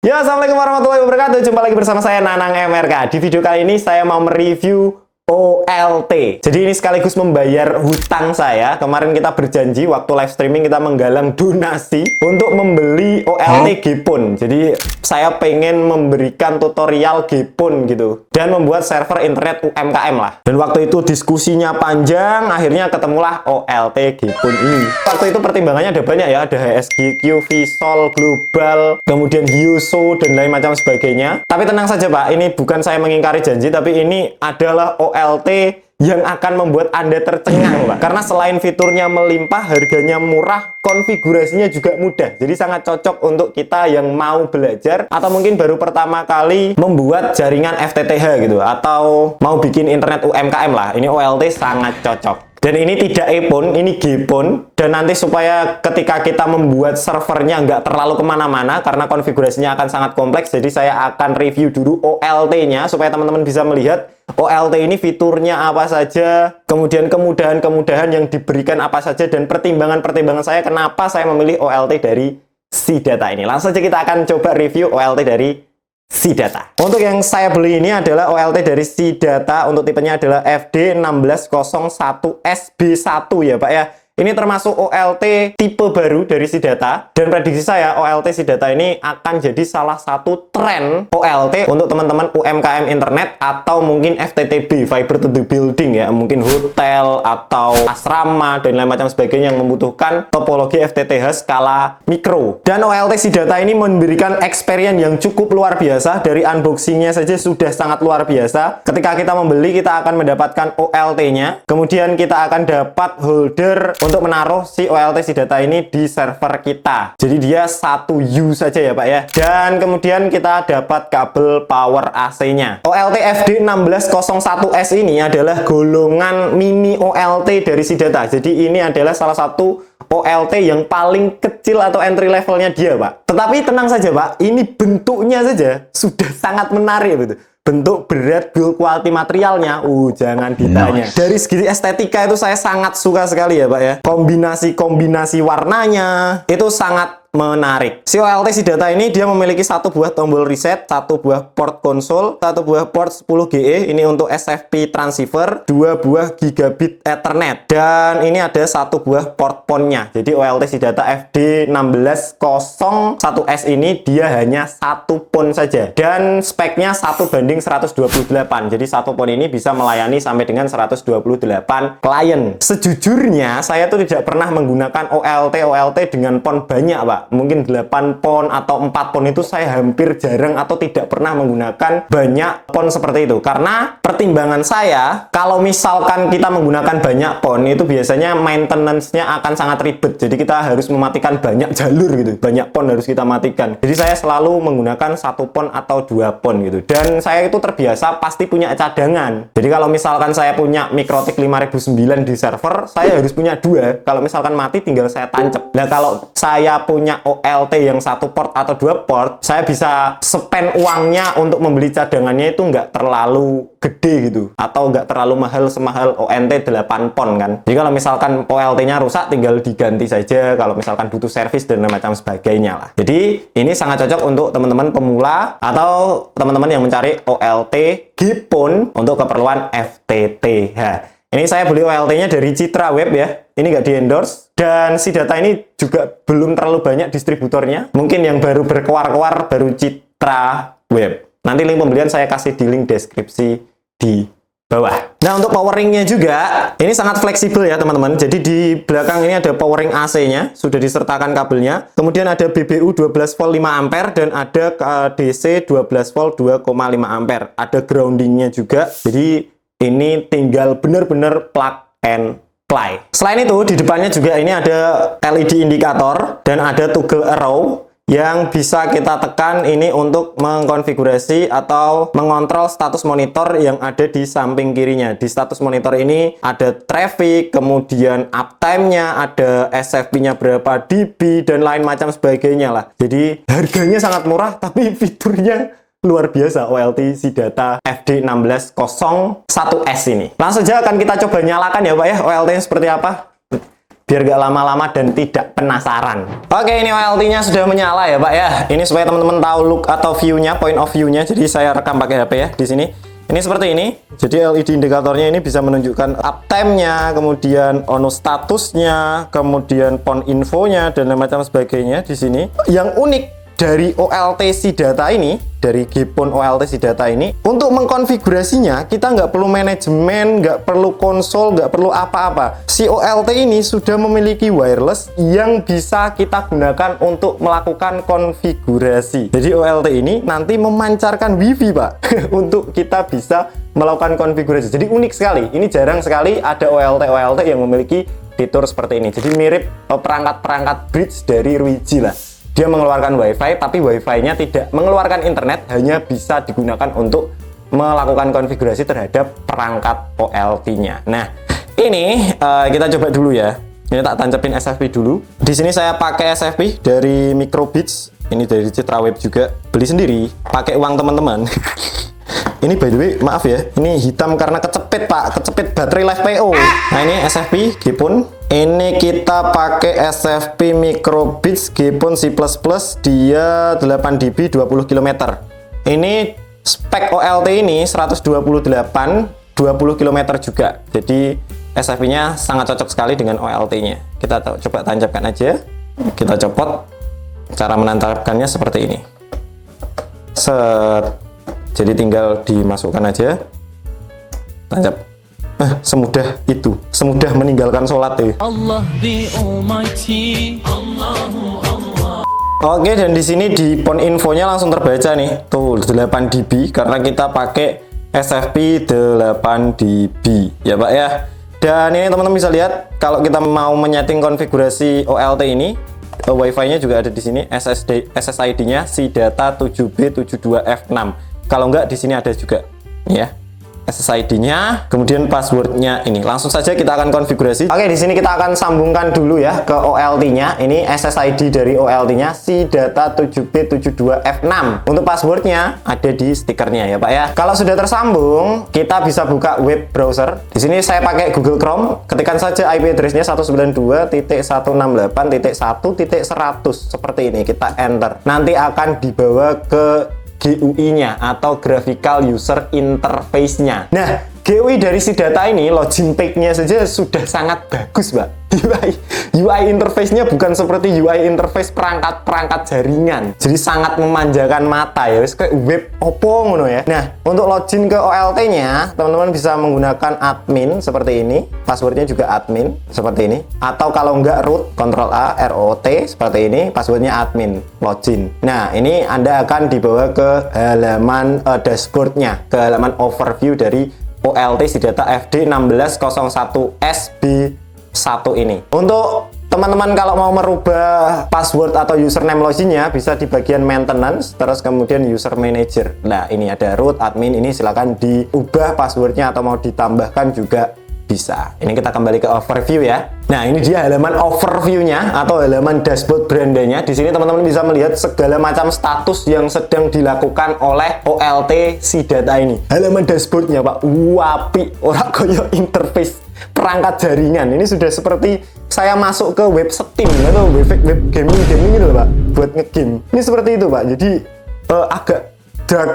Ya, assalamualaikum warahmatullahi wabarakatuh. Jumpa lagi bersama saya Nanang MRK. Di video kali ini saya mau mereview OLT. Jadi ini sekaligus membayar hutang saya. Kemarin kita berjanji waktu live streaming kita menggalang donasi untuk membeli OLT Gpon. Jadi saya pengen memberikan tutorial Gpon gitu dan membuat server internet UMKM lah. Dan waktu itu diskusinya panjang, akhirnya ketemulah OLT Gpon ini. Waktu itu pertimbangannya ada banyak ya, ada HSGQ, Visol, Global, kemudian Yuso dan lain macam sebagainya. Tapi tenang saja Pak, ini bukan saya mengingkari janji, tapi ini adalah OLT yang akan membuat Anda tercengang Pak. Karena selain fiturnya melimpah, harganya murah, konfigurasinya juga mudah. Jadi sangat cocok untuk kita yang mau belajar atau mungkin baru pertama kali membuat jaringan FTTH gitu, atau mau bikin internet UMKM lah. Ini OLT sangat cocok. Dan ini tidak EPON, ini Gpon. Dan nanti supaya ketika kita membuat servernya nggak terlalu kemana-mana, karena konfigurasinya akan sangat kompleks, jadi saya akan review dulu OLT-nya, supaya teman-teman bisa melihat OLT ini fiturnya apa saja, kemudian kemudahan-kemudahan yang diberikan apa saja, dan pertimbangan-pertimbangan saya kenapa saya memilih OLT dari SeaData ini. Langsung saja kita akan coba review OLT dari SeaData. Untuk yang saya beli ini adalah OLT dari SeaData, untuk tipenya adalah FD1601SB1 ya Pak ya. Ini termasuk OLT tipe baru dari SeaData, dan prediksi saya OLT SeaData ini akan jadi salah satu tren OLT untuk teman-teman UMKM internet atau mungkin FTTB, Fiber to the Building ya, mungkin hotel atau asrama dan lain macam sebagainya yang membutuhkan topologi FTTH skala mikro. Dan OLT SeaData ini memberikan experience yang cukup luar biasa. Dari unboxingnya saja sudah sangat luar biasa. Ketika kita membeli, kita akan mendapatkan OLT-nya, kemudian kita akan dapat holder untuk menaruh si OLT SeaData ini di server kita. Jadi dia 1U saja ya Pak ya. Dan kemudian kita dapat kabel power AC-nya. OLT FD1601S ini adalah golongan mini OLT dari SeaData. Jadi ini adalah salah satu OLT yang paling kecil atau entry levelnya dia Pak. Tetapi tenang saja Pak, ini bentuknya saja sudah sangat menarik gitu. Bentuk, berat, build quality materialnya, jangan ditanya. Dari segi estetika itu saya sangat suka sekali ya Pak ya. Kombinasi warnanya itu sangat menarik. Si OLT SeaData ini dia memiliki satu buah tombol reset, satu buah port konsol, satu buah port 10GE ini untuk SFP transceiver, dua buah gigabit Ethernet, dan ini ada satu buah port PON-nya. Jadi OLT SeaData FD1601S ini dia hanya satu PON saja, dan speknya 1:128. Jadi satu PON ini bisa melayani sampai dengan 128 klien. Sejujurnya saya tuh tidak pernah menggunakan OLT dengan PON banyak Pak. Mungkin 8 PON atau 4 PON itu saya hampir jarang atau tidak pernah menggunakan banyak PON seperti itu. Karena pertimbangan saya, kalau misalkan kita menggunakan banyak PON itu biasanya maintenance-nya akan sangat ribet. Jadi kita harus mematikan banyak jalur gitu. Banyak PON harus kita matikan. Jadi saya selalu menggunakan 1 PON atau 2 PON gitu. Dan saya itu terbiasa pasti punya cadangan. Jadi kalau misalkan saya punya Mikrotik 5009 di server, saya harus punya 2. Kalau misalkan mati tinggal saya tancap. Nah kalau saya punya OLT yang 1 port atau 2 port, saya bisa spend uangnya untuk membeli cadangannya itu nggak terlalu gede gitu, atau nggak terlalu mahal semahal ONT 8 PON kan. Jadi kalau misalkan OLT-nya rusak tinggal diganti saja, kalau misalkan butuh servis dan macam sebagainya lah. Jadi ini sangat cocok untuk teman-teman pemula atau teman-teman yang mencari OLT Gpon untuk keperluan FTTH. Ini saya beli OLT-nya dari Citra Web ya. Ini nggak di-endorse. Dan SeaData ini juga belum terlalu banyak distributornya. Mungkin yang baru berkeluar-keluar baru Citra Web. Nanti link pembelian saya kasih di link deskripsi di bawah. Nah untuk poweringnya juga, ini sangat fleksibel ya teman-teman. Jadi di belakang ini ada powering AC-nya, sudah disertakan kabelnya. Kemudian ada BBU 12 volt 5 ampere dan ada DC 12 volt 2,5 ampere. Ada groundingnya juga. Jadi ini tinggal benar-benar plug and play. Selain itu, di depannya juga ini ada LED indikator dan ada toggle arrow yang bisa kita tekan ini untuk mengkonfigurasi atau mengontrol status monitor yang ada di samping kirinya. Di status monitor ini ada traffic, kemudian uptime-nya, ada SFP-nya berapa dB, dan lain macam sebagainya lah. Jadi harganya sangat murah, tapi fiturnya luar biasa OLT SeaData FD1601S ini. Langsung saja akan kita coba nyalakan ya Pak ya, OLT-nya seperti apa. biar gak lama-lama dan tidak penasaran. Oke, ini OLT-nya sudah menyala ya Pak ya. Ini supaya teman-teman tahu look atau view-nya, point of view-nya. Jadi saya rekam pakai HP ya di sini. Ini seperti ini. Jadi LED indikatornya ini bisa menunjukkan uptime-nya, kemudian ono statusnya, kemudian pon infonya dan macam sebagainya di sini. Yang unik dari OLT si data ini, dari Gpon OLT si data ini, untuk mengkonfigurasinya kita nggak perlu manajemen, nggak perlu konsol, nggak perlu apa-apa. Si OLT ini sudah memiliki wireless yang bisa kita gunakan untuk melakukan konfigurasi. Jadi OLT ini nanti memancarkan WiFi Pak untuk kita bisa melakukan konfigurasi. Jadi unik sekali. Ini jarang sekali ada OLT yang memiliki fitur seperti ini. Jadi mirip perangkat-perangkat bridge dari Ruiji lah. Dia mengeluarkan WiFi, tapi WiFi-nya tidak mengeluarkan internet, hanya bisa digunakan untuk melakukan konfigurasi terhadap perangkat OLT-nya. Nah, ini kita coba dulu ya. Ini tak tancapin SFP dulu. Di sini saya pakai SFP dari Microbits. Ini dari Citra Web juga. Beli sendiri, pakai uang teman-teman. Ini by the way, maaf ya, ini hitam karena kecepit Pak, kecepit baterai Live PO. Nah ini SFP Gpon. Ini kita pakai SFP Microbits Gpon C++, dia 8 dB 20 km. Ini spek OLT ini 128 20 km juga. Jadi SFP-nya sangat cocok sekali dengan OLT-nya. Kita coba tancapkan aja. Kita copot. Cara menancapkannya seperti ini. Set. Jadi tinggal dimasukkan aja, tancap. Semudah itu, semudah meninggalkan sholat ya. Allah the Almighty, Allahu Allah. Oke, dan di sini di pon infonya langsung terbaca nih, tuh 8 dB karena kita pakai SFP 8 dB ya Pak ya. Dan ini teman-teman bisa lihat kalau kita mau menyeting konfigurasi OLT ini, WiFi-nya juga ada di sini, SSID-nya SIDATA 7B72F6. Kalau enggak di sini ada juga ya SSID-nya, kemudian password-nya ini. Langsung saja kita akan konfigurasi. Oke, di sini kita akan sambungkan dulu ya ke OLT-nya. Ini SSID dari OLT-nya SIDATA 7B72F6. Untuk password-nya ada di stikernya ya Pak ya. Kalau sudah tersambung, kita bisa buka web browser. Di sini saya pakai Google Chrome. Ketikkan saja IP address-nya 192.168.1.100 seperti ini. Kita enter. Nanti akan dibawa ke GUI-nya atau Graphical User Interface-nya. Nah, GUI dari si data ini, login page-nya saja sudah sangat bagus, Mbak. UI interface-nya bukan seperti UI interface perangkat-perangkat jaringan. Jadi sangat memanjakan mata ya, kayak web opo ngono ya. Nah, untuk login ke OLT-nya, teman-teman bisa menggunakan admin seperti ini. Passwordnya juga admin seperti ini. Atau kalau enggak root, Ctrl A, ROT seperti ini. Passwordnya admin, login. Nah, ini Anda akan dibawa ke halaman dashboard-nya, ke halaman overview dari OLT SIDATA FD1601SB1 ini. Untuk teman-teman kalau mau merubah password atau username loginnya bisa di bagian maintenance, terus kemudian user manager. Nah, ini ada root, admin, ini silakan diubah passwordnya atau mau ditambahkan juga bisa. Ini kita kembali ke overview ya. Nah, ini dia halaman overview-nya atau halaman dashboard Brandanya. Di sini teman-teman bisa melihat segala macam status yang sedang dilakukan oleh OLT si data ini. Halaman dashboard-nya Pak, wapi, ora koyo interface perangkat jaringan. Ini sudah seperti saya masuk ke web Steam atau web gaming gitu loh Pak, buat ngegame. Ini seperti itu Pak. Jadi agak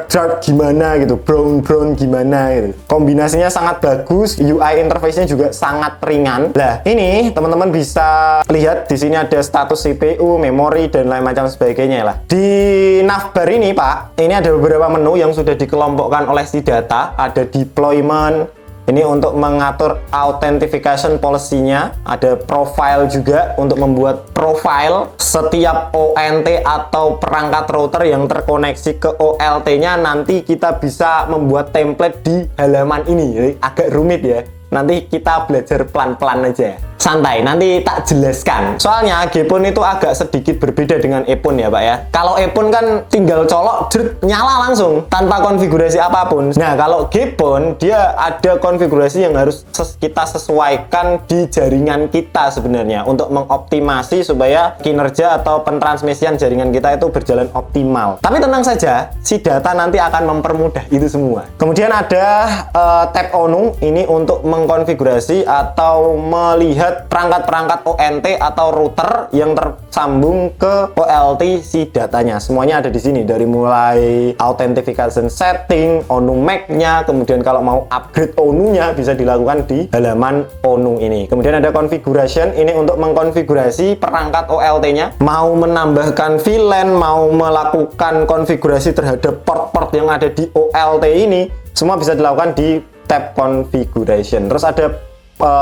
dark gimana gitu, brown gimana gitu. Kombinasinya sangat bagus, UI interface-nya juga sangat ringan. Nah, ini teman-teman bisa lihat di sini ada status CPU, memori dan lain macam sebagainya lah. Di navbar ini Pak, ini ada beberapa menu yang sudah dikelompokkan oleh si data, ada deployment. Ini untuk mengatur authentication policy-nya, ada profile juga untuk membuat profile setiap ONT atau perangkat router yang terkoneksi ke OLT-nya. Nanti kita bisa membuat template di halaman ini. Jadi agak rumit ya. Nanti kita belajar pelan-pelan aja. Santai, nanti tak jelaskan. Soalnya Gpon itu agak sedikit berbeda dengan Epon ya Pak ya. Kalau Epon kan tinggal colok, nyala langsung tanpa konfigurasi apapun. Nah, kalau Gpon dia ada konfigurasi yang harus kita sesuaikan di jaringan kita sebenarnya untuk mengoptimasi supaya kinerja atau pentransmisian jaringan kita itu berjalan optimal. Tapi tenang saja, si data nanti akan mempermudah itu semua. Kemudian ada tab ONU ini untuk mengkonfigurasi atau melihat melihat perangkat-perangkat ONT atau router yang tersambung ke OLT si datanya. Semuanya ada di sini, dari mulai authentication setting, ONU MAC-nya, kemudian kalau mau upgrade ONU-nya bisa dilakukan di halaman ONU ini. Kemudian ada configuration, ini untuk mengkonfigurasi perangkat OLT-nya, mau menambahkan VLAN, mau melakukan konfigurasi terhadap port-port yang ada di OLT ini, semua bisa dilakukan di tab configuration. Terus ada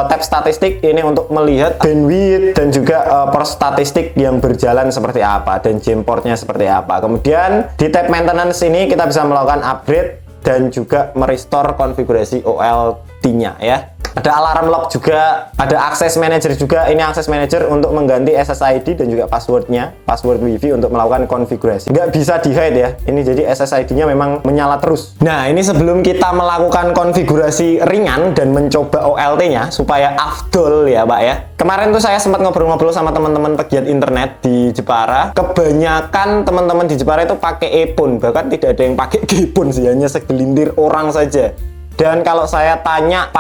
tab statistik, ini untuk melihat bandwidth dan juga port statistik yang berjalan seperti apa dan jam portnya seperti apa. Kemudian di tab maintenance ini kita bisa melakukan upgrade dan juga merestore konfigurasi OLT-nya ya. Ada alarm log juga, ada access manager juga. Ini access manager untuk mengganti SSID dan juga passwordnya, password WiFi untuk melakukan konfigurasi. Nggak bisa di hide ya. Ini jadi SSID-nya memang menyala terus. Nah, ini sebelum kita melakukan konfigurasi ringan dan mencoba OLT-nya supaya afdol ya, Pak ya. Kemarin tuh saya sempat ngobrol-ngobrol sama teman-teman pegiat internet di Jepara. Kebanyakan teman-teman di Jepara itu pakai e-phone, bahkan tidak ada yang pakai G-phone sih, hanya segelintir orang saja. Dan kalau saya tanya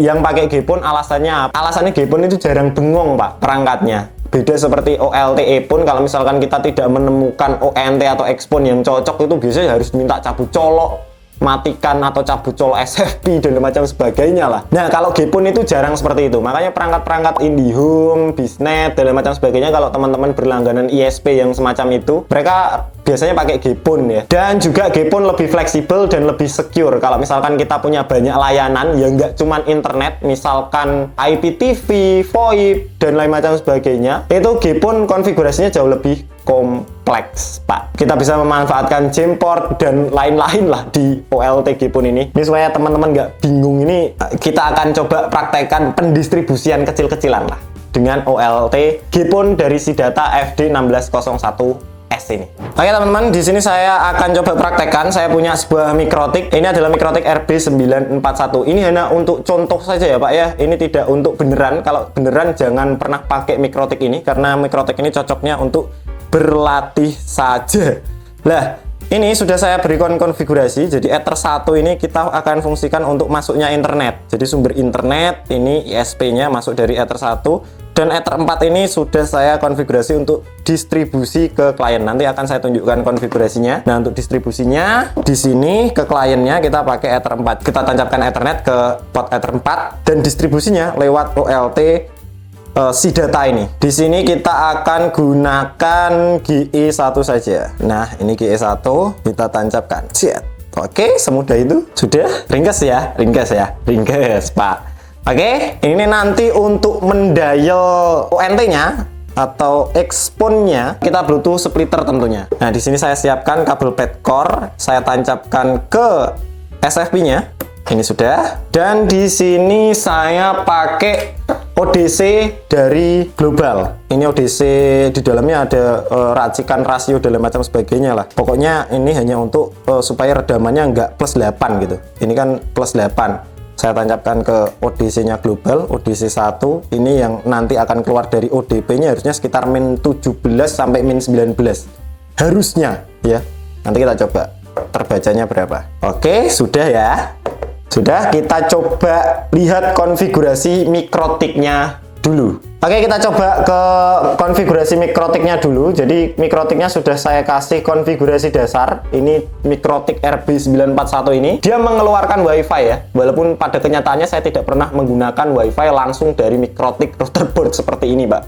yang pakai G-phone alasannya apa? Alasannya G-phone itu jarang bengong, Pak, perangkatnya. Beda seperti OLT e-phone, kalau misalkan kita tidak menemukan ONT atau X-phone yang cocok, itu biasanya harus minta cabut colok, matikan atau cabut colok SFP dan macam sebagainya lah. Nah, kalau G-phone itu jarang seperti itu. Makanya perangkat-perangkat IndiHome, Bisnet dan macam sebagainya, kalau teman-teman berlangganan ISP yang semacam itu, mereka biasanya pakai G-phone ya. Dan juga G-phone lebih fleksibel dan lebih secure. Kalau misalkan kita punya banyak layanan yang nggak cuman internet, misalkan IPTV, VoIP dan lain macam sebagainya, itu G-phone konfigurasinya jauh lebih kompleks, Pak. Kita bisa memanfaatkan Jamport dan lain-lain lah di OLT G-phone ini. Ini supaya teman-teman nggak bingung, ini kita akan coba praktekkan pendistribusian kecil-kecilan lah dengan OLT G-phone dari si data FD1601 S ini. Oke teman-teman, di sini saya akan coba praktekkan. Saya punya sebuah mikrotik. Ini adalah mikrotik RB941. Ini hanya untuk contoh saja ya, Pak ya. Ini tidak untuk beneran. Kalau beneran jangan pernah pakai mikrotik ini, karena mikrotik ini cocoknya untuk berlatih saja. Lah, ini sudah saya berikan konfigurasi. Jadi Ether 1 ini kita akan fungsikan untuk masuknya internet. Jadi sumber internet ini ISP-nya masuk dari Ether 1. Dan Ether 4 ini sudah saya konfigurasi untuk distribusi ke klien. Nanti akan saya tunjukkan konfigurasinya. Nah, untuk distribusinya di sini ke kliennya kita pakai Ether 4. Kita tancapkan Ethernet ke port Ether 4 dan distribusinya lewat OLT si data ini. Di sini kita akan gunakan GE1 saja. Nah, ini GE1 kita tancapkan. Oke, semudah itu. Sudah? Ringkes ya? Ringkes, Pak. Oke, ini nanti untuk mendial ONT-nya atau exponnya kita butuh splitter tentunya. Nah, di sini saya siapkan kabel padcore, saya tancapkan ke SFP-nya. Ini sudah. Dan di sini saya pakai ODC dari global. Ini ODC di dalamnya ada racikan rasio dan macam sebagainya lah. Pokoknya ini hanya untuk supaya redamannya nggak plus 8 gitu. Ini kan plus 8. Saya tancapkan ke ODC-nya global, ODC 1. Ini yang nanti akan keluar dari ODP-nya harusnya sekitar min 17 sampai min 19. Harusnya ya. Nanti kita coba terbacanya berapa. Oke, sudah ya. Sudah, kita coba lihat konfigurasi mikrotiknya dulu. Oke, kita coba ke konfigurasi mikrotiknya dulu. Jadi mikrotiknya sudah saya kasih konfigurasi dasar. Ini mikrotik RB941 ini. Dia mengeluarkan WiFi ya. Walaupun pada kenyataannya saya tidak pernah menggunakan WiFi langsung dari mikrotik router board seperti ini, Pak.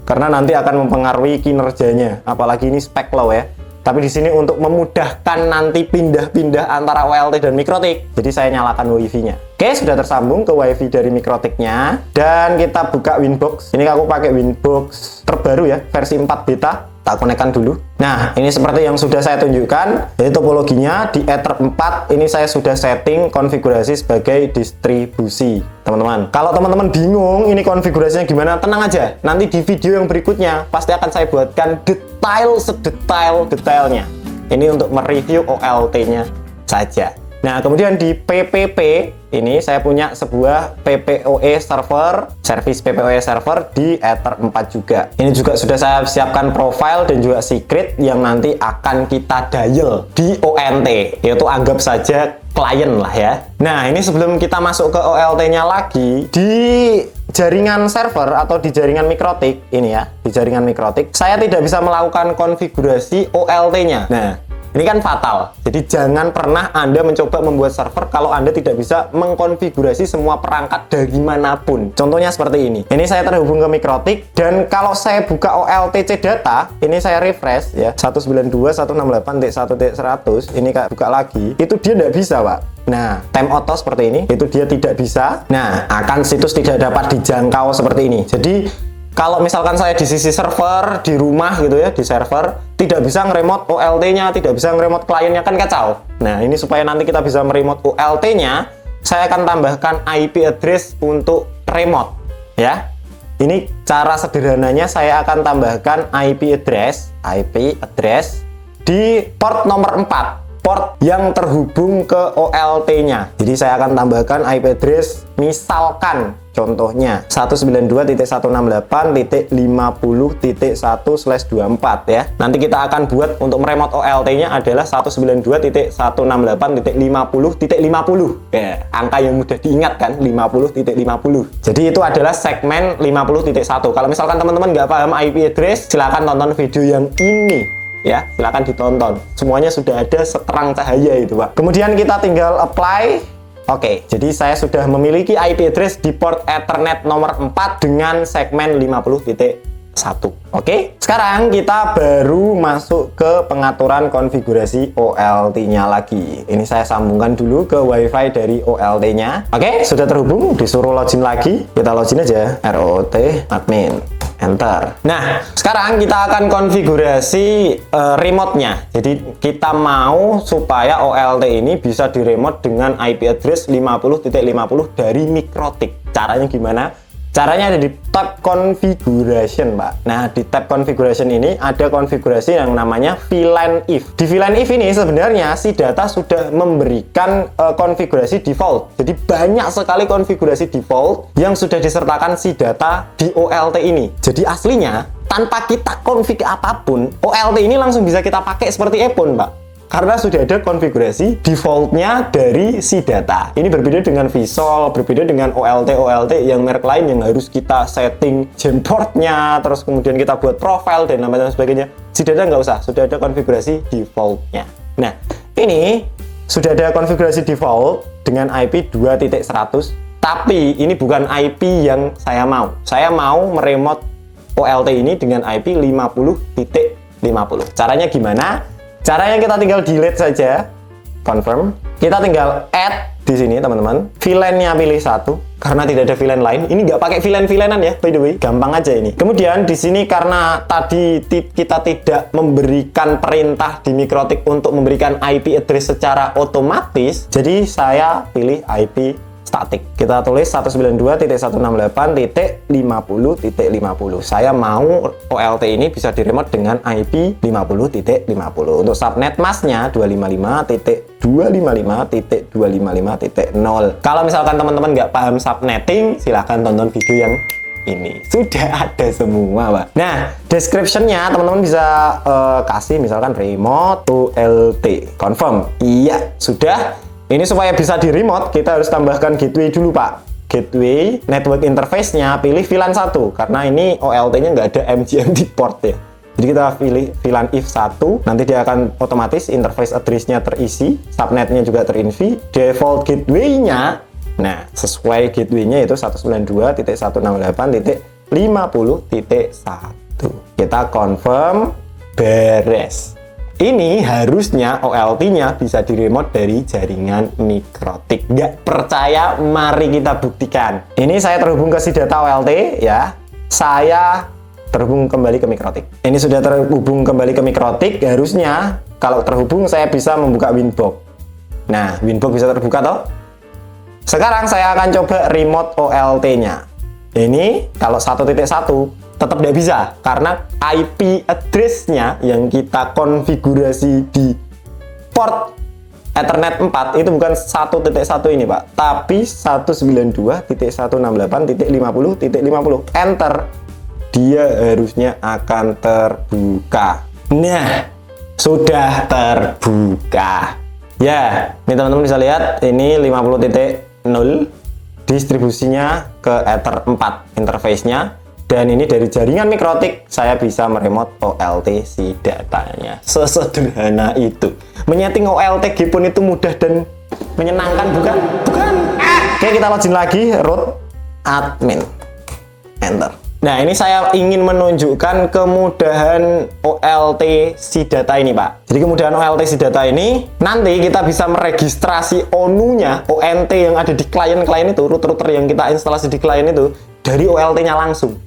Karena nanti akan mempengaruhi kinerjanya. Apalagi ini spek low ya. Tapi di sini untuk memudahkan nanti pindah-pindah antara OLT dan mikrotik. Jadi saya nyalakan WiFi-nya. Oke, sudah tersambung ke WiFi dari mikrotiknya. Dan kita buka Winbox. Ini aku pakai Winbox terbaru ya, versi 4 beta. Tak konekkan dulu. Nah, ini seperti yang sudah saya tunjukkan. Jadi topologinya di Ether 4 ini saya sudah setting konfigurasi sebagai distribusi, teman-teman. Kalau teman-teman bingung ini konfigurasinya gimana, tenang aja. Nanti di video yang berikutnya pasti akan saya buatkan detail sedetail-detailnya. Ini untuk mereview OLT-nya saja. Nah, kemudian di PPP ini saya punya sebuah PPoE server, service PPoE server di Ether 4 juga. Ini juga sudah saya siapkan profile dan juga secret yang nanti akan kita dial di ONT. Yaitu anggap saja klien lah ya. Nah, ini sebelum kita masuk ke OLT-nya lagi, di jaringan server atau di jaringan Mikrotik ini ya, di jaringan Mikrotik saya tidak bisa melakukan konfigurasi OLT-nya. Nah, ini kan fatal. Jadi jangan pernah Anda mencoba membuat server kalau Anda tidak bisa mengkonfigurasi semua perangkat dari manapun. Contohnya seperti ini. Ini saya terhubung ke Mikrotik dan kalau saya buka OLTC data, ini saya refresh ya, 192.168.1.100, ini kayak buka lagi, itu dia tidak bisa, Pak. Nah, time auto seperti ini, itu dia tidak bisa. Nah, akan situs tidak dapat dijangkau seperti ini. Jadi kalau misalkan saya di sisi server, di rumah gitu ya, di server, tidak bisa nge-remote OLT-nya, tidak bisa nge-remote kliennya, kan kacau. Nah, ini supaya nanti kita bisa meremote OLT-nya, saya akan tambahkan IP address untuk remote, ya. Ini cara sederhananya, saya akan tambahkan IP address di port nomor 4. Port yang terhubung ke OLT-nya. Jadi saya akan tambahkan IP address misalkan contohnya 192.168.50.1/24 ya. Nanti kita akan buat untuk meremote OLT-nya adalah 192.168.50.50. Ya, angka yang mudah diingat kan, 50.50. Jadi itu adalah segmen 50.1. Kalau misalkan teman-teman nggak paham IP address, silahkan tonton video yang ini. Ya, silakan ditonton. Semuanya sudah ada seterang cahaya itu, Pak. Kemudian kita tinggal apply. Oke, jadi saya sudah memiliki IP address di port Ethernet nomor 4 dengan segmen 50.1. Oke, sekarang kita baru masuk ke pengaturan konfigurasi OLT-nya lagi. Ini saya sambungkan dulu ke WiFi dari OLT-nya. Oke, sudah terhubung, disuruh login lagi. Kita login aja, ROT admin. Enter. Nah, sekarang kita akan konfigurasi remote-nya. Jadi kita mau supaya OLT ini bisa diremote dengan IP address 50.50 dari Mikrotik. Caranya gimana? Caranya ada di tab configuration, Pak. Nah, di tab configuration ini ada konfigurasi yang namanya VLAN if. Di VLAN if ini sebenarnya si data sudah memberikan konfigurasi default. Jadi banyak sekali konfigurasi default yang sudah disertakan si data di OLT ini. Jadi aslinya tanpa kita config apapun, OLT ini langsung bisa kita pakai seperti iPhone, Pak. Karena sudah ada konfigurasi defaultnya dari si data. Ini berbeda dengan Visual, berbeda dengan OLT yang merek lain yang harus kita setting jamportnya, terus kemudian kita buat profile dan lain sebagainya. Si data nggak usah, sudah ada konfigurasi defaultnya. Nah, ini sudah ada konfigurasi default dengan IP 2.100, tapi ini bukan IP yang saya mau. Saya mau meremote OLT ini dengan IP 50.50. Caranya gimana? Caranya kita tinggal delete saja, confirm. Kita tinggal add di sini, teman-teman. VLAN-nya pilih 1, karena tidak ada VLAN lain. Ini nggak pakai VLAN-VLAN-an ya, by the way. Gampang aja ini. Kemudian di sini karena tadi kita tidak memberikan perintah di Mikrotik untuk memberikan IP address secara otomatis, jadi saya pilih IP static. Kita tulis 192.168.50.50. Saya mau OLT ini bisa diremote dengan IP 50.50. Untuk subnet masknya 255.255.255.0. Kalau misalkan teman-teman nggak paham subnetting, silahkan tonton video yang ini. Sudah ada semua, Pak. Nah, description-nya teman-teman bisa kasih misalkan remote OLT. Confirm. Iya, sudah. Ini supaya bisa di remote, kita harus tambahkan gateway dulu, Pak. Gateway, network interface-nya, pilih VLAN 1. Karena ini OLT-nya nggak ada MGM di port ya. Jadi kita pilih VLAN if 1, nanti dia akan otomatis interface address-nya terisi, subnet-nya juga terinfi, default gateway-nya, nah sesuai gateway-nya itu 192.168.50.1. Kita confirm, beres. Ini harusnya OLT-nya bisa di-remote dari jaringan Mikrotik. Nggak percaya? Mari kita buktikan. Ini saya terhubung ke si data OLT ya. Saya terhubung kembali ke Mikrotik. Ini sudah terhubung kembali ke Mikrotik. Harusnya kalau terhubung saya bisa membuka Winbox. Nah, Winbox bisa terbuka toh? Sekarang saya akan coba remote OLT-nya. Ini kalau 1.1 tetap tidak bisa karena IP address-nya yang kita konfigurasi di port Ethernet 4 itu bukan 1.1 ini, Pak, tapi 192.168.50.50. Enter. Dia harusnya akan terbuka. Nah, sudah terbuka. Ya, ini teman-teman bisa lihat ini 50.0. distribusinya ke Ether 4 interface-nya, dan ini dari jaringan Mikrotik saya bisa meremote OLT si datanya. Sesederhana itu. Menyeting OLTG pun itu mudah dan menyenangkan, bukan? Bukan. Oke, kita login lagi, root admin, enter. Nah, ini saya ingin menunjukkan kemudahan OLT si data ini, Pak. Jadi kemudahan OLT si data ini, nanti kita bisa meregistrasi ONU-nya, ONT yang ada di klien-klien itu, router-router yang kita instalasi di klien itu, dari OLT-nya langsung.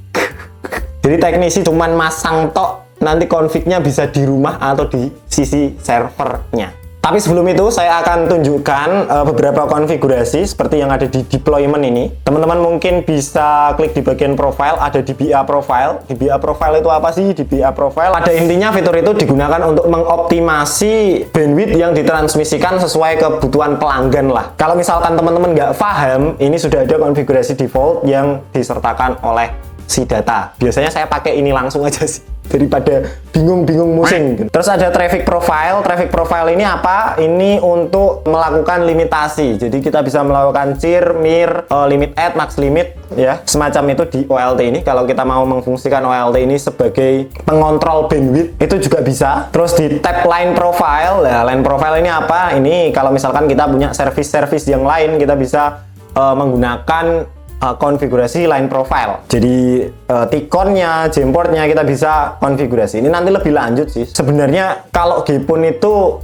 Jadi teknisi cuman masang tok, nanti config-nya bisa di rumah atau di sisi servernya. Tapi sebelum itu saya akan tunjukkan beberapa konfigurasi seperti yang ada di deployment ini. Teman-teman mungkin bisa klik di bagian profile, ada DBA profile. DBA profile itu apa sih? DBA profile pada intinya fitur itu digunakan untuk mengoptimasi bandwidth yang ditransmisikan sesuai kebutuhan pelanggan lah. Kalau misalkan teman-teman nggak paham, ini sudah ada konfigurasi default yang disertakan oleh si data. Biasanya saya pakai ini langsung aja sih, daripada bingung-bingung musing. Terus ada traffic profile. Traffic profile ini apa? Ini untuk melakukan limitasi. Jadi kita bisa melakukan cheer, mir, limit add, max limit, ya, semacam itu di OLT ini. Kalau kita mau memfungsikan OLT ini sebagai pengontrol bandwidth, itu juga bisa. Terus di tab line profile. Nah, line profile ini apa? Ini kalau misalkan kita punya service-service yang lain, kita bisa menggunakan konfigurasi line profile. Jadi T-Con-nya, Jamportnya kita bisa konfigurasi. Ini nanti lebih lanjut sih. Sebenarnya kalau Gpon itu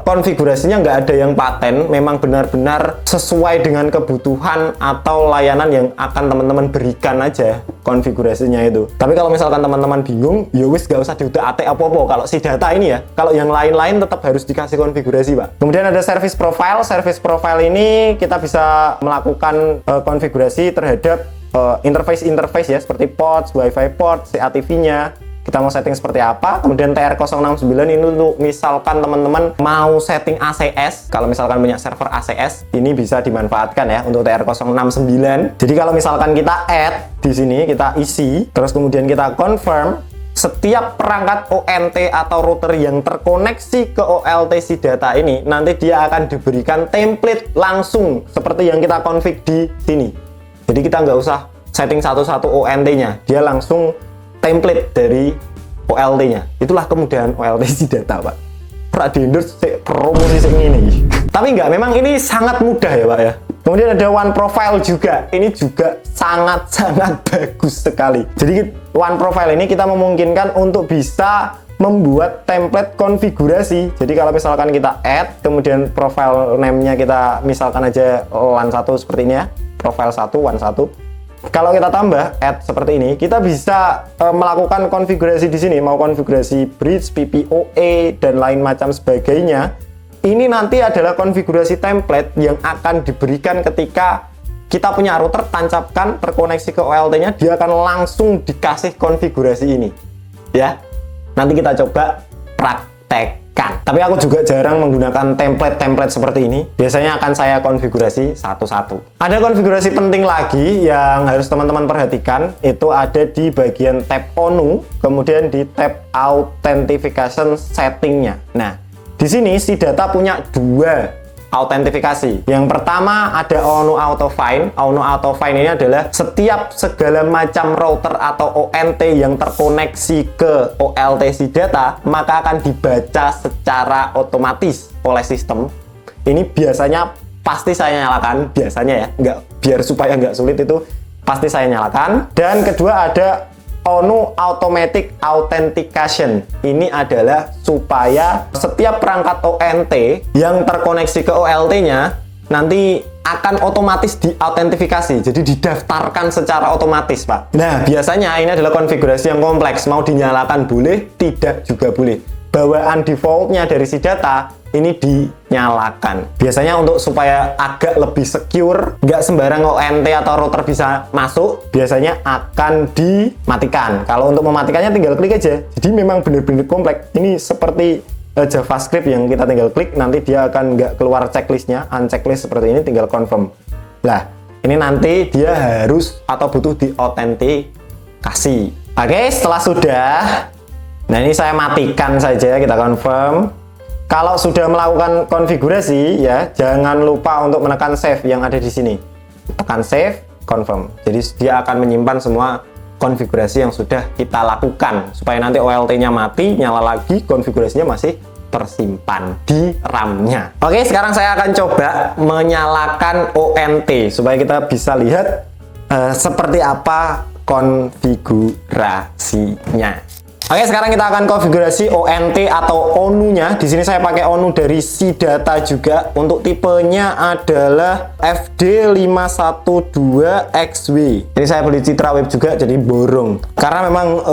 konfigurasinya nggak ada yang paten, memang benar-benar sesuai dengan kebutuhan atau layanan yang akan teman-teman berikan aja konfigurasinya itu. Tapi kalau misalkan teman-teman bingung, ya wis nggak usah diutak-atik apa-apa. Kalau si data ini ya, kalau yang lain-lain tetap harus dikasih konfigurasi, Pak. Kemudian ada service profile. Service profile ini kita bisa melakukan konfigurasi terhadap interface ya, seperti ports, wifi port, CATV-nya. Kita mau setting seperti apa. Kemudian TR069 ini untuk misalkan teman-teman mau setting ACS. Kalau misalkan punya server ACS, ini bisa dimanfaatkan ya untuk TR069. Jadi kalau misalkan kita add di sini, kita isi, terus kemudian kita confirm, setiap perangkat ONT atau router yang terkoneksi ke OLT si data ini, nanti dia akan diberikan template langsung seperti yang kita config di sini. Jadi kita nggak usah setting satu-satu ONT-nya, dia langsung template dari OLT-nya. Itulah kemudahan OLT si data, Pak. Endorse promosi ini. Tapi nggak, memang ini sangat mudah ya, Pak ya. Kemudian ada One Profile juga. Ini juga sangat-sangat bagus sekali. Jadi One Profile ini kita memungkinkan untuk bisa membuat template konfigurasi. Jadi kalau misalkan kita add, kemudian profile name-nya kita misalkan aja LAN1 seperti ini ya. Profile 1, WAN 1. Kalau kita tambah add seperti ini, kita bisa melakukan konfigurasi di sini, mau konfigurasi bridge, PPOE dan lain macam sebagainya. Ini nanti adalah konfigurasi template yang akan diberikan ketika kita punya router, tancapkan terkoneksi ke OLT-nya, dia akan langsung dikasih konfigurasi ini. Ya. Nanti kita coba praktekkan. Tapi aku juga jarang menggunakan template-template seperti ini. Biasanya akan saya konfigurasi satu-satu. Ada konfigurasi penting lagi yang harus teman-teman perhatikan. Itu ada di bagian tab ONU, kemudian di tab Authentication Setting-nya. Nah, di sini si data punya dua autentifikasi. Yang pertama ada ONU Auto Find. ONU Auto Find ini adalah setiap segala macam router atau ONT yang terkoneksi ke OLT si data, maka akan dibaca secara otomatis oleh sistem. Ini biasanya pasti saya nyalakan, biasanya ya, biar supaya nggak sulit itu pasti saya nyalakan. Dan kedua ada ONU Automatic Authentication. Ini adalah supaya setiap perangkat ONT yang terkoneksi ke OLT-nya nanti akan otomatis diautentifikasi. Jadi didaftarkan secara otomatis, Pak. Nah, biasanya ini adalah konfigurasi yang kompleks. Mau dinyalakan boleh, tidak juga boleh. Bawaan defaultnya dari si data ini dinyalakan. Biasanya untuk supaya agak lebih secure, nggak sembarang ONT atau router bisa masuk, biasanya akan dimatikan. Kalau untuk mematikannya tinggal klik aja. Jadi memang benar-benar kompleks. Ini seperti JavaScript yang kita tinggal klik, nanti dia akan nggak keluar checklistnya, unchecklist seperti ini, tinggal confirm. Nah, ini nanti dia harus atau butuh diautentikasi. Oke, setelah sudah, nah ini saya matikan saja, kita confirm. Kalau sudah melakukan konfigurasi ya, jangan lupa untuk menekan save yang ada di sini. tekan save, confirm. Jadi dia akan menyimpan semua konfigurasi yang sudah kita lakukan supaya nanti OLT-nya mati, nyala lagi, konfigurasinya masih tersimpan di RAM-nya. Oke, sekarang saya akan coba menyalakan ONT supaya kita bisa lihat seperti apa konfigurasinya. Oke, sekarang kita akan konfigurasi ONT atau ONU-nya. Di sini saya pakai ONU dari SIDATA juga. Untuk tipenya adalah FD512XW. Ini saya beli Citraweb juga, jadi borong. Karena memang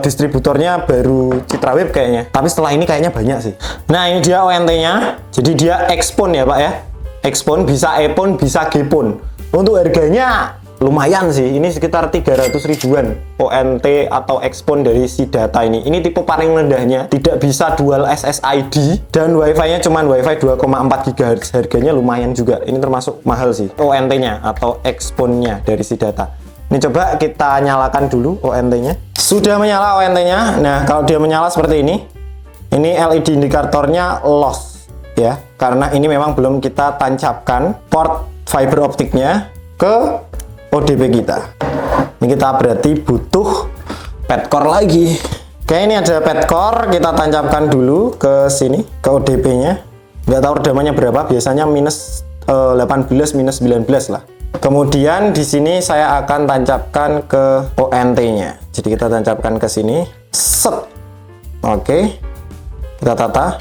distributornya baru Citraweb kayaknya. Tapi setelah ini kayaknya banyak sih. Nah, ini dia ONT-nya. Jadi dia Xpon ya, Pak ya. Xpon bisa Epon, bisa Gpon. Untuk harganya lumayan sih, ini sekitar 300 ribuan ONT atau Xpon dari SIDATA ini. Ini tipe paling rendahnya, tidak bisa dual SSID dan WiFi-nya cuman WiFi 2,4 GHz. Harganya lumayan juga. Ini termasuk mahal sih ONT-nya atau Xpon-nya dari SIDATA. Ini coba kita nyalakan dulu ONT-nya. Sudah menyala ONT-nya. Nah, kalau dia menyala seperti ini LED indikatornya lost ya, karena ini memang belum kita tancapkan port fiber optiknya ke ODP kita. Ini kita berarti butuh petcore lagi. Oke, ini ada petcore, kita tancapkan dulu ke sini, ke ODP-nya. Nggak tahu redamannya berapa, biasanya minus 18, minus 19 lah. Kemudian di sini saya akan tancapkan ke ONT-nya. Jadi kita tancapkan ke sini. Set. Oke. Kita tata.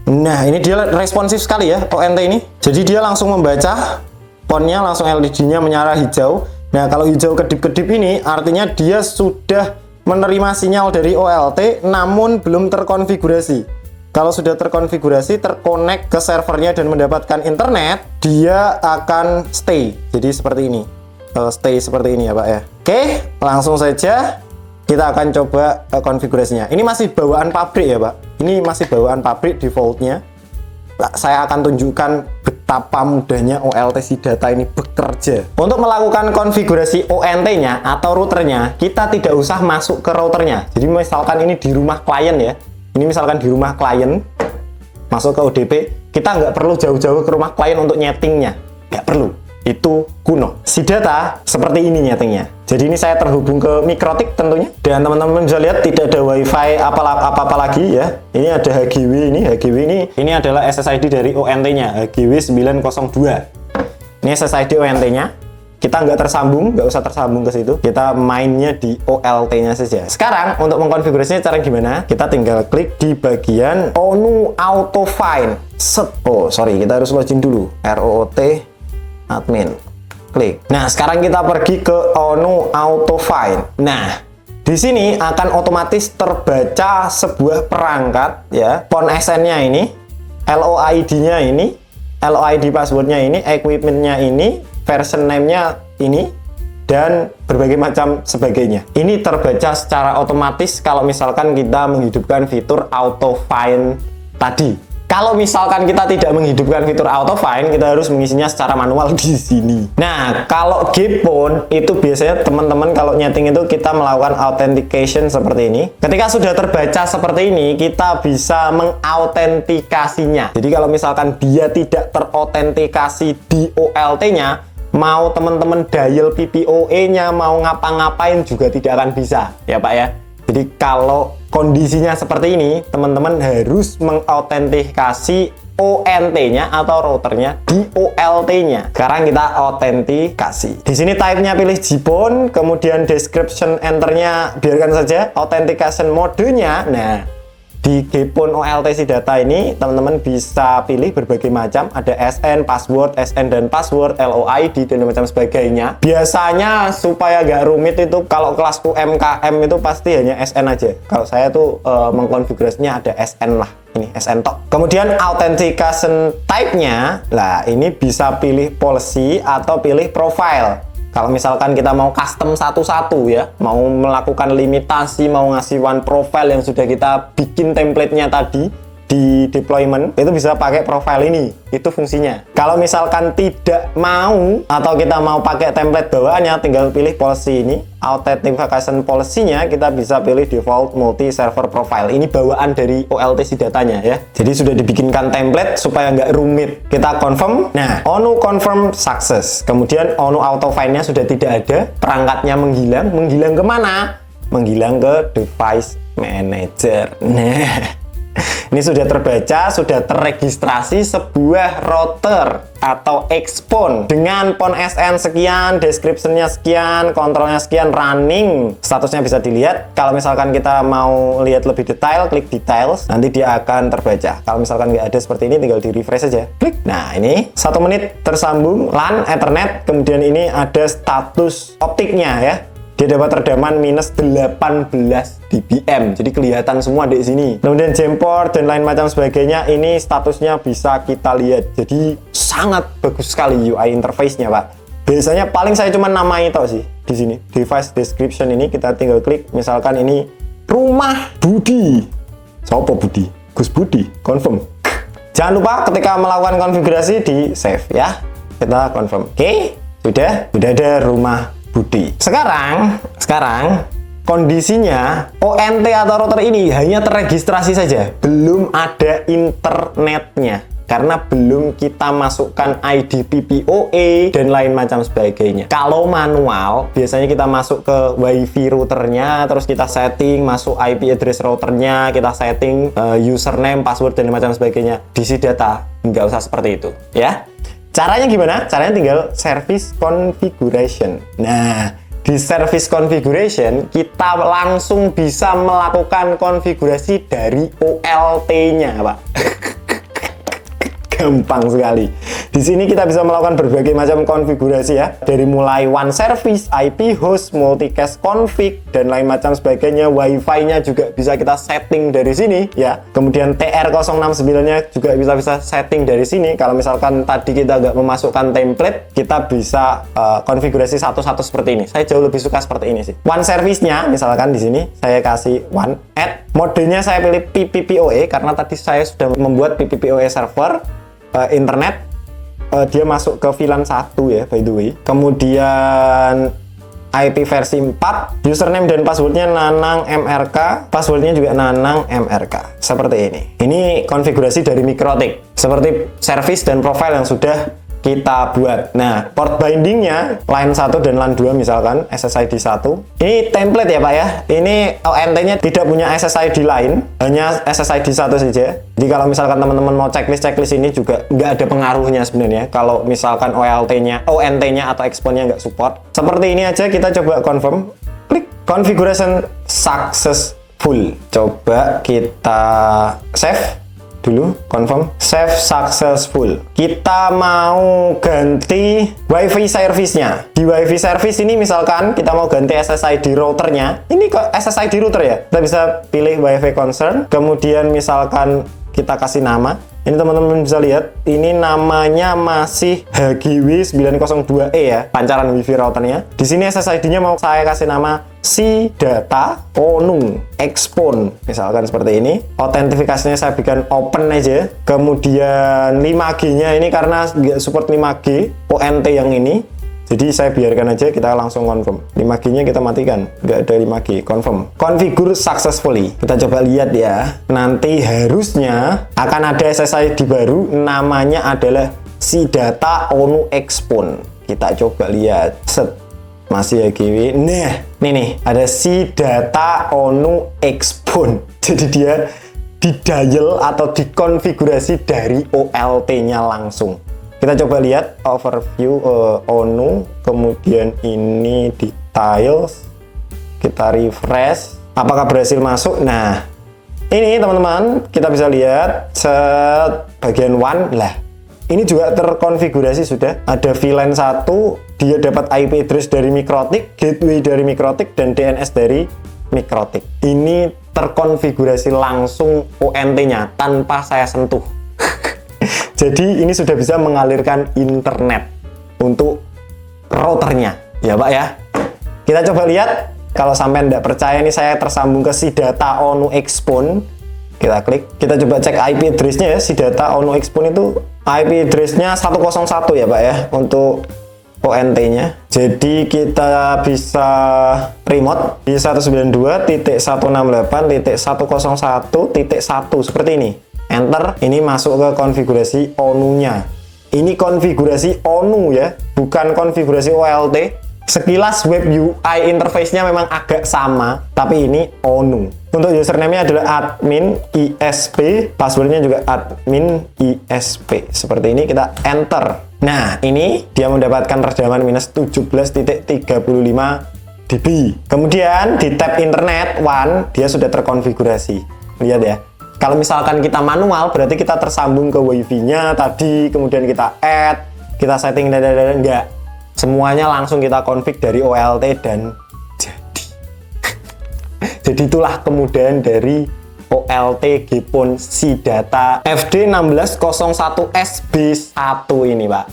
Nah, ini dia responsif sekali ya ONT ini. Jadi dia langsung membaca ponnya, langsung LED-nya menyala hijau. Nah, kalau hijau kedip-kedip ini artinya dia sudah menerima sinyal dari OLT namun belum terkonfigurasi. Kalau sudah terkonfigurasi, terkonek ke servernya dan mendapatkan internet, dia akan stay. Jadi seperti ini. Stay seperti ini ya, Pak ya. Oke, langsung saja kita akan coba konfigurasinya. Ini masih bawaan pabrik ya, Pak. Ini masih bawaan pabrik defaultnya. Saya akan tunjukkan betapa mudahnya OLT SIDATA ini bekerja. Untuk melakukan konfigurasi ONT-nya atau routernya, kita tidak usah masuk ke routernya. Jadi misalkan ini di rumah klien ya. Ini misalkan di rumah klien, masuk ke ODP, kita nggak perlu jauh-jauh ke rumah klien untuk nyetingnya. Nggak perlu. Itu kuno. SIDATA seperti ini nyetingnya. Jadi ini saya terhubung ke Mikrotik tentunya. Dan teman-teman bisa lihat tidak ada WiFi apa-apa lagi ya. Ini ada HGW ini. HGW ini adalah SSID dari ONT-nya. HGW 902. Ini SSID ONT-nya. Kita nggak usah tersambung ke situ. Kita mainnya di OLT-nya saja. Sekarang untuk mengkonfigurasinya cara gimana? Kita tinggal klik di bagian ONU Auto Find. Set. Oh, sorry, kita harus login dulu. ROOT admin. Klik. Nah, sekarang kita pergi ke ONU Auto Find. Nah, di sini akan otomatis terbaca sebuah perangkat ya. PON SN-nya ini, LOID-nya ini, LOID password-nya ini, equipment-nya ini, version name-nya ini, dan berbagai macam sebagainya. Ini terbaca secara otomatis kalau misalkan kita menghidupkan fitur Auto Find tadi. Kalau misalkan kita tidak menghidupkan fitur Auto Find, kita harus mengisinya secara manual di sini. Nah, kalau Gpon itu biasanya teman-teman kalau nyeting itu kita melakukan authentication seperti ini. Ketika sudah terbaca seperti ini, kita bisa mengautentikasinya. Jadi kalau misalkan dia tidak terautentikasi di OLT-nya, mau teman-teman dial PPOE-nya, mau ngapa-ngapain juga tidak akan bisa, ya Pak ya. Jadi kalau kondisinya seperti ini, teman-teman harus mengautentikasi ONT-nya atau routernya di OLT-nya. Sekarang kita autentikasi. Di sini type-nya pilih Gpon, kemudian description enter-nya biarkan saja, authentication modenya. Nah, di Gpon OLT SIDATA ini teman-teman bisa pilih berbagai macam, ada SN, SN dan password, LOID dan macam sebagainya. Biasanya supaya gak rumit itu kalau kelas UMKM itu pasti hanya SN aja. Kalau saya tuh mengkonfigurasinya ada SN lah, ini SN tok. Kemudian authentication type-nya, lah ini bisa pilih policy atau pilih profile. Kalau misalkan kita mau custom satu-satu ya, mau melakukan limitasi, mau ngasih one profile yang sudah kita bikin template-nya tadi, di deployment itu bisa pakai profile ini, itu fungsinya. Kalau misalkan tidak mau atau kita mau pakai template bawaannya, tinggal pilih policy ini, authentication policy-nya kita bisa pilih default multi server profile. Ini bawaan dari OLTC datanya ya. Jadi sudah dibikinkan template supaya nggak rumit. Kita confirm. Nah, ONU confirm success. Kemudian ONU auto find-nya sudah tidak ada, perangkatnya menghilang. Menghilang kemana? Menghilang ke device manager. Nah, ini sudah terbaca, sudah terregistrasi sebuah router atau Xpon dengan pon SN sekian, description-nya sekian, kontrolnya sekian, running. Statusnya bisa dilihat. Kalau misalkan kita mau lihat lebih detail, klik details, nanti dia akan terbaca. Kalau misalkan nggak ada seperti ini, tinggal di refresh saja. Klik. Nah, ini 1 menit tersambung LAN, Ethernet, kemudian ini ada status optiknya ya. Dia dapat redaman minus 18 dBm, jadi kelihatan semua di sini. Kemudian jemport dan lain macam sebagainya, ini statusnya bisa kita lihat. Jadi sangat bagus sekali UI interface-nya, Pak. Biasanya paling saya cuma namai tau sih di sini. Device description ini kita tinggal klik, misalkan ini rumah Budi. Sopo Budi? Gus Budi. Confirm. Jangan lupa ketika melakukan konfigurasi di save ya. Kita confirm. Oke, sudah ada rumah Budi. Sekarang kondisinya ONT atau router ini hanya terregistrasi saja, belum ada internetnya karena belum kita masukkan ID PPOE dan lain macam sebagainya. Kalau manual, biasanya kita masuk ke WiFi routernya, terus kita setting, masuk IP address routernya, kita setting username, password dan lain macam sebagainya. Di si data nggak usah seperti itu, ya. Caranya gimana? Caranya tinggal service configuration. Nah, di service configuration kita langsung bisa melakukan konfigurasi dari OLT-nya, Pak. Gampang sekali. Di sini kita bisa melakukan berbagai macam konfigurasi ya. Dari mulai one service, IP host, multicast config, dan lain macam sebagainya. Wi-Fi-nya juga bisa kita setting dari sini ya. Kemudian TR069-nya juga bisa setting dari sini. Kalau misalkan tadi kita nggak memasukkan template, kita bisa konfigurasi satu-satu seperti ini. Saya jauh lebih suka seperti ini sih. One service-nya, misalkan di sini saya kasih one add. Modenya saya pilih PPPoE karena tadi saya sudah membuat PPPoE server. Internet dia masuk ke VLAN 1 ya, by the way. Kemudian IP versi 4, username dan passwordnya Nanang MRK, passwordnya juga Nanang MRK, seperti ini. Ini konfigurasi dari MikroTik, seperti service dan profile yang sudah kita buat. Nah, port bindingnya LAN 1 dan LAN 2 misalkan, SSID 1. Ini template ya Pak ya. Ini ONT-nya tidak punya SSID lain, hanya SSID 1 saja. Jadi kalau misalkan teman-teman mau checklist ini juga nggak ada pengaruhnya sebenarnya. Kalau misalkan ONT-nya atau Xpon-nya nggak support. Seperti ini aja, kita coba confirm. Klik configuration successful. Coba kita save dulu, confirm, save successful. Kita mau ganti WiFi service-nya. Di WiFi service ini misalkan kita mau ganti SSID routernya. Ini kok SSID router ya? Kita bisa pilih WiFi concern. Kemudian misalkan kita kasih nama. Ini teman-teman bisa lihat, ini namanya masih HGW902E ya, pancaran WiFi routernya. Di sini SSID-nya mau saya kasih nama si data ONU Xpon, misalkan seperti ini. Autentifikasinya saya bikin open aja. Kemudian 5G-nya ini karena nggak support 5G, ONT yang ini. Jadi saya biarkan aja, kita langsung confirm. 5G-nya kita matikan, nggak ada 5G, confirm. Configure successfully. Kita coba lihat ya. Nanti harusnya akan ada SSID baru, namanya adalah si data ONU Xpon. Kita coba lihat. Set. Masih HGW. Nah, nih, ada si data ONU Xpon. Jadi dia di-dial atau dikonfigurasi dari OLT-nya langsung. Kita coba lihat overview ONU, kemudian ini details, kita refresh, apakah berhasil masuk. Nah, ini teman-teman, kita bisa lihat bagian one lah. Ini juga terkonfigurasi sudah. Ada VLAN 1, dia dapat IP address dari MikroTik, gateway dari MikroTik, dan DNS dari MikroTik. Ini terkonfigurasi langsung ONT-nya tanpa saya sentuh. Jadi ini sudah bisa mengalirkan internet untuk routernya, ya Pak ya. Kita coba lihat, kalau sampai tidak percaya ini saya tersambung ke si data ONU Xpon. Kita klik, kita coba cek IP address-nya ya. Si data ONU Expon itu IP address-nya 101 ya Pak ya untuk ONT-nya. Jadi kita bisa remote di 192.168.101.1 seperti ini. Enter, ini masuk ke konfigurasi ONU-nya. Ini konfigurasi ONU ya, bukan konfigurasi OLT. Sekilas web UI interface-nya memang agak sama, tapi ini ONU. Untuk username-nya adalah admin ISP, password-nya juga admin ISP. Seperti ini, kita enter. Nah, ini dia mendapatkan redaman minus 17.35 dB. Kemudian di tab internet one, dia sudah terkonfigurasi. Lihat ya. Kalau misalkan kita manual, berarti kita tersambung ke wifi-nya tadi, kemudian kita add, kita setting dan enggak. Semuanya langsung kita config dari OLT dan jadi. Jadi itulah kemudahan dari OLT GPON SIDATA FD1601SB1 ini, Pak.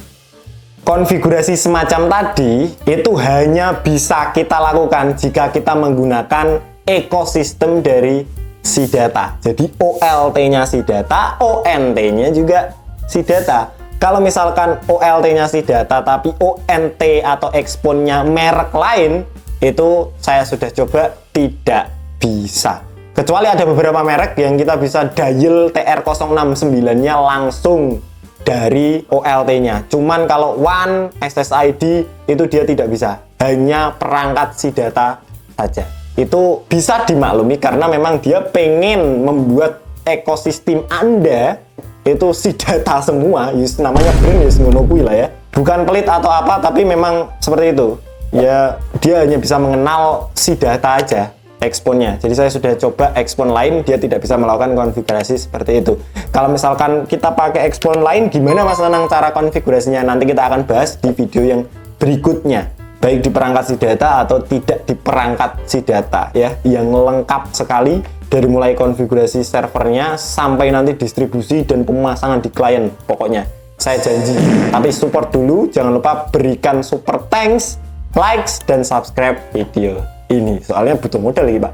Konfigurasi semacam tadi itu hanya bisa kita lakukan jika kita menggunakan ekosistem dari SIDATA. Jadi OLT-nya SIDATA, ONT-nya juga SIDATA. Kalau misalkan OLT-nya SIDATA tapi ONT atau Expon-nya merek lain, itu saya sudah coba tidak bisa. Kecuali ada beberapa merek yang kita bisa dial TR069-nya langsung dari OLT-nya. Cuman kalau One, SSID itu dia tidak bisa. Hanya perangkat SIDATA saja. Itu bisa dimaklumi karena memang dia pengen membuat ekosistem Anda itu SIDATA semua. Namanya brand ya, ngono kuwi lah ya. Bukan pelit atau apa, tapi memang seperti itu. Ya, dia hanya bisa mengenal SIDATA aja Exponnya. Jadi saya sudah coba Expon lain, dia tidak bisa melakukan konfigurasi seperti itu. Kalau misalkan kita pakai Expon lain, gimana Mas Nanang cara konfigurasinya? Nanti kita akan bahas di video yang berikutnya. Baik di perangkat SIDATA atau tidak di perangkat SIDATA ya, yang lengkap sekali dari mulai konfigurasi servernya sampai nanti distribusi dan pemasangan di klien. Pokoknya saya janji. Tapi support dulu, jangan lupa berikan super thanks, likes dan subscribe video ini. Soalnya butuh modal lagi, Pak.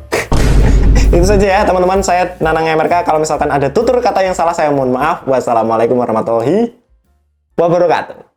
Itu saja ya teman-teman, saya Nanang MRK. Kalau misalkan ada tutur kata yang salah, saya mohon maaf. Wassalamualaikum warahmatullahi wabarakatuh.